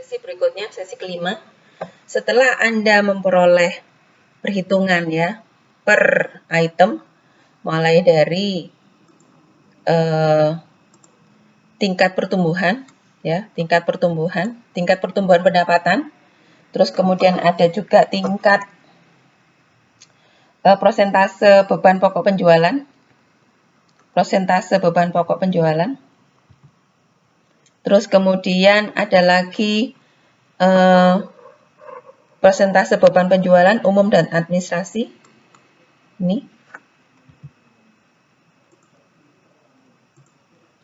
sesi berikutnya, sesi kelima. Setelah Anda memperoleh perhitungan ya per item, mulai dari tingkat pertumbuhan ya, tingkat pertumbuhan pendapatan, terus kemudian ada juga tingkat persentase beban pokok penjualan, terus kemudian ada lagi persentase beban penjualan umum dan administrasi. Ini.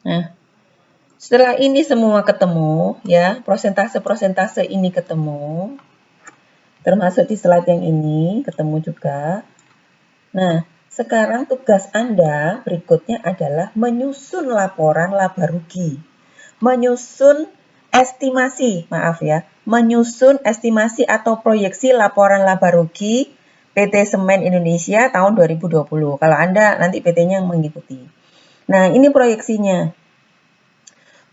Nah, setelah ini semua ketemu, ya, persentase ini ketemu, termasuk di slide yang ini ketemu juga. Nah, sekarang tugas Anda berikutnya adalah menyusun laporan laba rugi, menyusun estimasi atau proyeksi laporan laba rugi PT Semen Indonesia tahun 2020. Kalau Anda nanti PT-nya yang mengikuti. Nah, ini proyeksinya.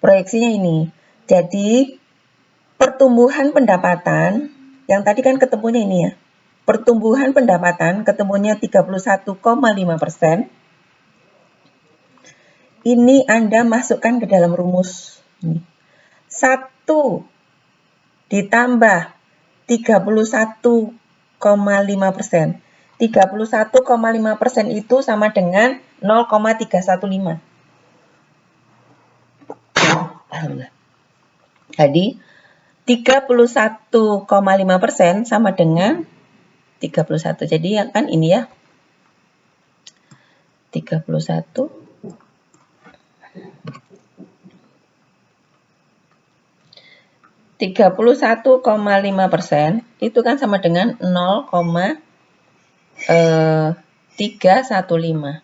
Proyeksinya ini. Jadi, pertumbuhan pendapatan, yang tadi kan ketemunya ini ya. Pertumbuhan pendapatan ketemunya 31,5%. Ini Anda masukkan ke dalam rumus. 1 ditambah 31,5%. 31,5% itu sama dengan 0,315. Alhamdulillah. Jadi 31,5% sama dengan 31. Jadi ya kan ini ya. 31,5% itu kan sama dengan 0,315.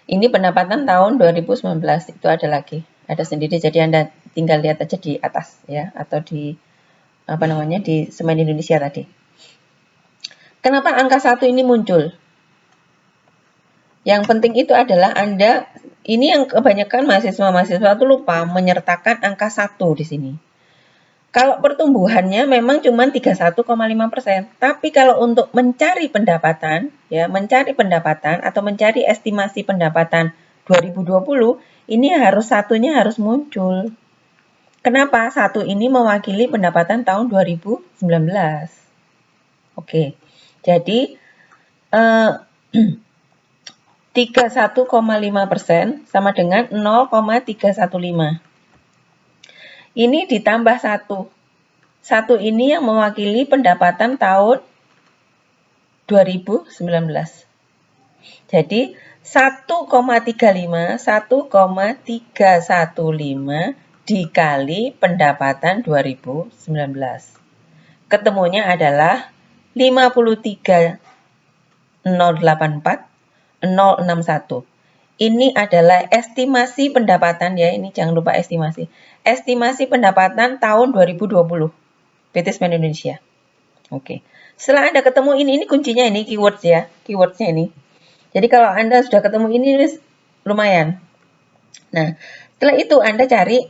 Ini pendapatan tahun 2019, itu ada lagi, ada sendiri. Jadi Anda tinggal lihat aja di atas ya, atau di di Semen Indonesia tadi. Kenapa angka 1 ini muncul? Yang penting itu adalah Anda, ini yang kebanyakan mahasiswa-mahasiswa itu lupa menyertakan angka 1 di sini. Kalau pertumbuhannya memang cuma 31,5%, tapi kalau untuk mencari pendapatan atau mencari estimasi pendapatan 2020, ini satunya harus muncul. Kenapa? 1 ini mewakili pendapatan tahun 2019. Oke. Jadi 31,5% sama dengan 0,315. Ini ditambah 1. 1 ini yang mewakili pendapatan tahun 2019. Jadi 1,315 dikali pendapatan 2019. Ketemunya adalah 53.084.061. Ini adalah estimasi pendapatan ya, ini jangan lupa estimasi. Estimasi pendapatan tahun 2020 PT Semen Indonesia. Oke. Setelah Anda ketemu ini kuncinya, ini keywords ya, keywordsnya ini. Jadi kalau Anda sudah ketemu ini lumayan. Nah, setelah itu Anda cari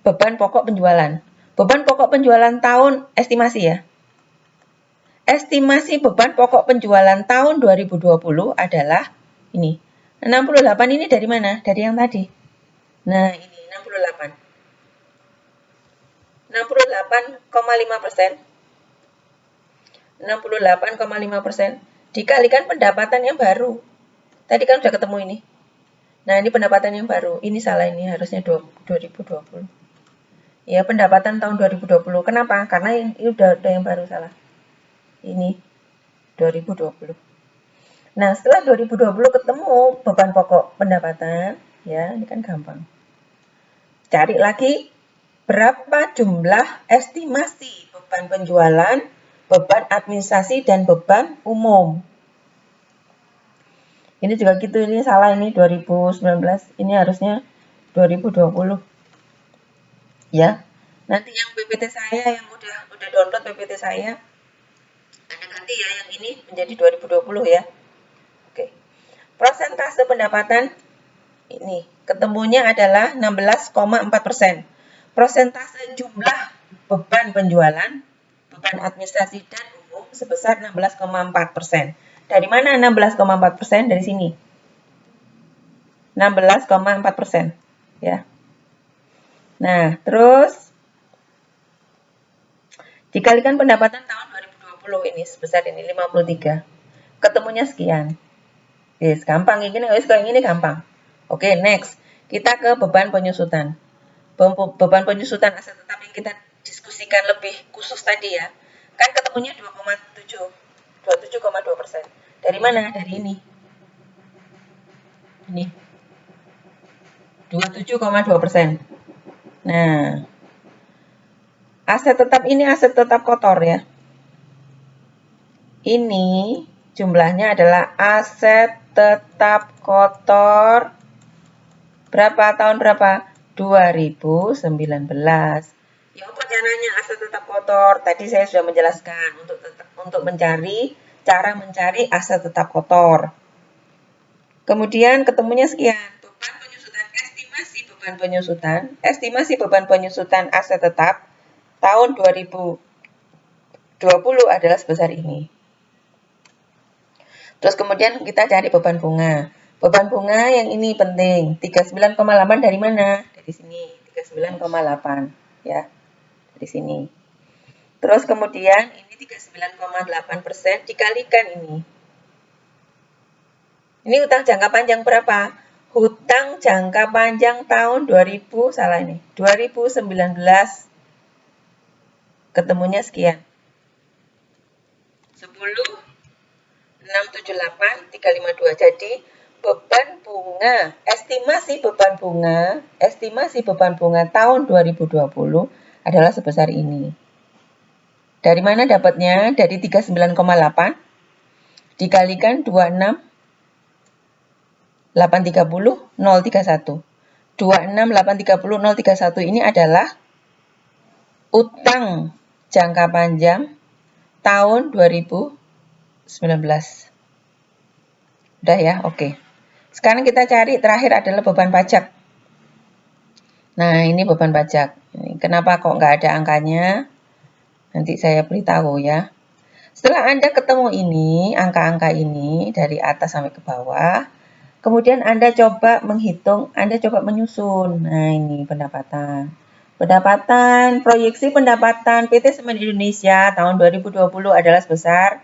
beban pokok penjualan. Beban pokok penjualan tahun estimasi ya. Estimasi beban pokok penjualan tahun 2020 adalah ini. 68 ini dari mana? Dari yang tadi. Nah, ini 68. 68,5%. 68,5% dikalikan pendapatan yang baru. Tadi kan sudah ketemu ini. Nah, ini pendapatan yang baru. Ini salah, ini harusnya 2020. Ya, pendapatan tahun 2020. Kenapa? Karena ini udah yang baru, salah. Ini 2020. Nah, setelah 2020 ketemu beban pokok pendapatan, ya, ini kan gampang. Cari lagi berapa jumlah estimasi beban penjualan, beban administrasi, dan beban umum. Ini juga gitu, ini salah, ini 2019, ini harusnya 2020. Ya. Nanti yang PPT saya yang udah download PPT saya, Anda ganti ya yang ini menjadi 2020 ya. Oke. Persentase pendapatan ini ketemunya adalah 16,4%. Persentase jumlah beban penjualan, beban administrasi dan umum sebesar 16,4%. Dari mana 16,4%? Dari sini. 16,4%. Ya. Nah, terus dikalikan pendapatan tahun 2020 ini sebesar ini 53. Ketemunya sekian. Yes, gampang ini, kalau ini gampang. Oke, next. Kita ke beban penyusutan. Beban penyusutan aset tetap yang kita diskusikan lebih khusus tadi ya. Kan ketemunya 27,2%. Dari mana? Dari ini. Ini. 27,2%. Nah, aset tetap ini aset tetap kotor ya. Ini jumlahnya adalah aset tetap kotor berapa tahun berapa? 2019. Ya apa caranya aset tetap kotor? Tadi saya sudah menjelaskan untuk mencari cara mencari aset tetap kotor. Kemudian ketemunya sekian. Beban penyusutan, estimasi beban penyusutan aset tetap tahun 2020 adalah sebesar ini. Terus kemudian kita cari beban bunga. Beban bunga yang ini penting. 39,8 dari mana? Dari sini. 39,8 ya. Dari sini. Terus kemudian ini 39,8% dikalikan ini. Ini hutang jangka panjang berapa? Hutang jangka panjang tahun 2019. Ketemunya sekian. 10,678,352. Jadi beban bunga, estimasi beban bunga tahun 2020 adalah sebesar ini. Dari mana dapatnya? Dari 39,8 dikalikan 26,830,031. 26,830,031 ini adalah utang jangka panjang tahun 2019. Udah ya, oke. Sekarang kita cari terakhir adalah beban pajak. Nah, ini beban pajak. Kenapa kok nggak ada angkanya? Nanti saya beritahu ya. Setelah Anda ketemu ini, angka-angka ini dari atas sampai ke bawah, kemudian Anda coba menghitung, Anda coba menyusun. Nah, ini pendapatan. Proyeksi pendapatan PT Semen Indonesia tahun 2020 adalah sebesar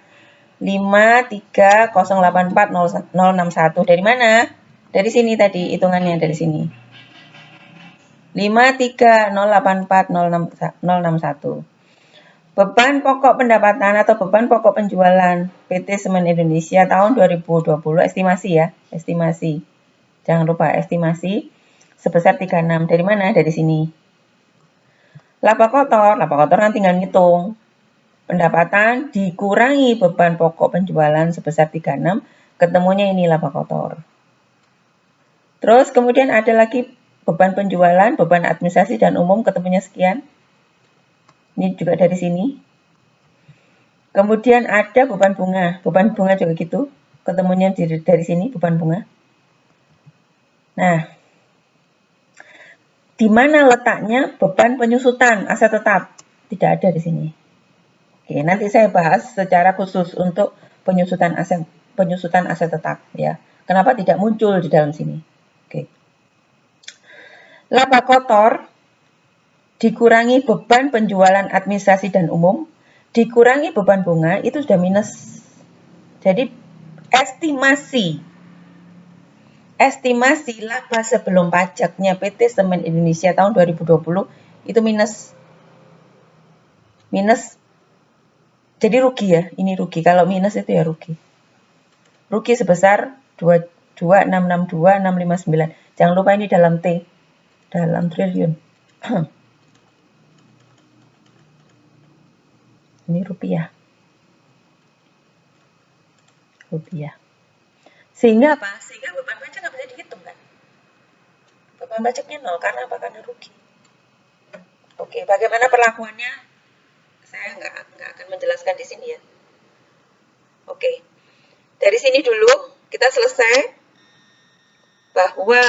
53084.061. Dari mana? Dari sini tadi, hitungannya dari sini. 53084.061. Beban pokok pendapatan atau beban pokok penjualan PT Semen Indonesia tahun 2020, estimasi ya, estimasi. Jangan lupa estimasi sebesar 36. Dari mana? Dari sini. Laba kotor kan tinggal ngitung. Pendapatan dikurangi beban pokok penjualan sebesar 36, ketemunya ini laba kotor. Terus kemudian ada lagi beban penjualan, beban administrasi dan umum, ketemunya sekian. Ini juga dari sini. Kemudian ada beban bunga juga gitu, ketemunya dari sini beban bunga. Nah, di mana letaknya beban penyusutan aset tetap? Tidak ada di sini. Oke, nanti saya bahas secara khusus untuk penyusutan aset tetap ya. Kenapa tidak muncul di dalam sini? Oke. Laba kotor dikurangi beban penjualan administrasi dan umum, dikurangi beban bunga, itu sudah minus. Jadi estimasi laba sebelum pajaknya PT Semen Indonesia tahun 2020 itu minus. Jadi rugi ya, ini rugi. Kalau minus itu ya rugi. Rugi sebesar 22.662.659. Jangan lupa ini dalam T, dalam triliun. Ini rupiah. Sehingga apa? Sehingga beban pajak nggak bisa dihitung kan? Beban pajaknya 0 karena apa? Karena rugi. Oke, bagaimana perlakuannya? Saya nggak akan menjelaskan di sini ya. Oke, dari sini dulu kita selesai bahwa